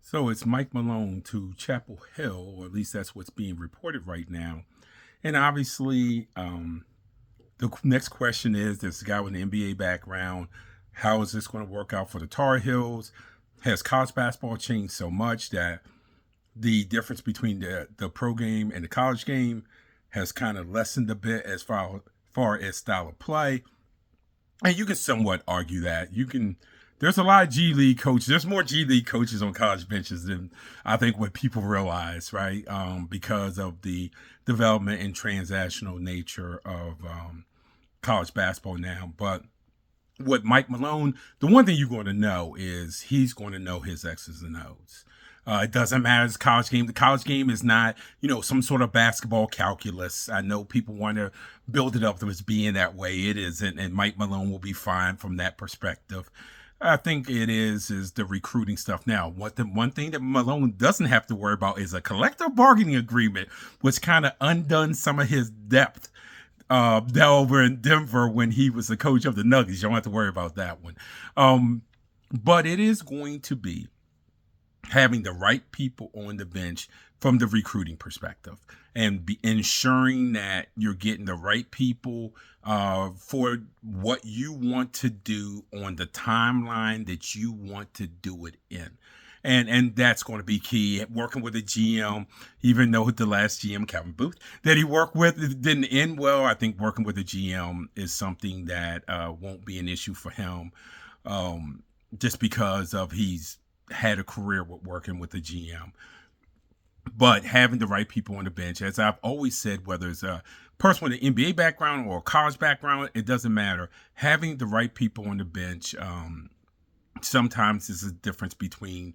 So it's Mike Malone to Chapel Hill, or at least that's what's being reported right now. And obviously, the next question is this guy with an NBA background, how is this going to work out for the Tar Heels? Has college basketball changed so much that the difference between the pro game and the college game has kind of lessened a bit as far as style of play? And you can somewhat argue that. There's a lot of G League coaches. There's more G League coaches on college benches than I think what people realize, right? Because of the development and transactional nature of college basketball now. But with Mike Malone, the one thing you're going to know is he's going to know his X's and O's. It doesn't matter his college game. The college game is not, some sort of basketball calculus. I know people want to build it up as being that way. It isn't, and Mike Malone will be fine from that perspective. I think it is the recruiting stuff. Now, the one thing that Malone doesn't have to worry about is a collective bargaining agreement, which kind of undone some of his depth down over in Denver when he was the coach of the Nuggets. You don't have to worry about that one. But it is going to be having the right people on the bench from the recruiting perspective and ensuring that you're getting the right people for what you want to do on the timeline that you want to do it in. And that's going to be key. Working with a GM, even though the last GM, Kevin Booth, that he worked with didn't end well, I think working with a GM is something that won't be an issue for him, just because of he's had a career with working with the GM. But having the right people on the bench, as I've always said, whether it's a person with an NBA background or a college background, it doesn't matter. Having the right people on the bench sometimes is a difference between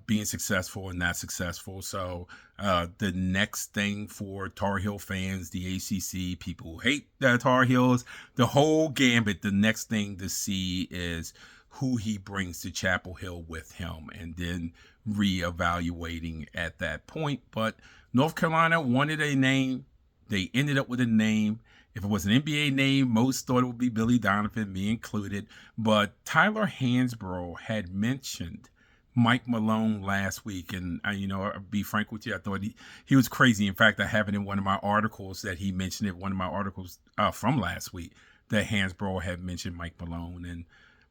being successful and not successful. So the next thing for Tar Heel fans, the ACC, people who hate the Tar Heels, the whole gambit, the next thing to see is who he brings to Chapel Hill with him, and then reevaluating at that point. But North Carolina wanted a name. They ended up with a name. If it was an NBA name, most thought it would be Billy Donovan, me included. But Tyler Hansbrough had mentioned Mike Malone last week. And, I'll be frank with you, I thought he was crazy. In fact, I have it in one of my articles that he mentioned it, one of my articles from last week, that Hansbrough had mentioned Mike Malone.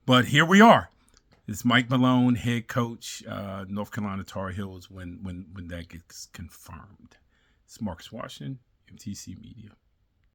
But here we are. It's Mike Malone, head coach, North Carolina Tar Heels, when that gets confirmed. It's Marcus Washington, MTC Media.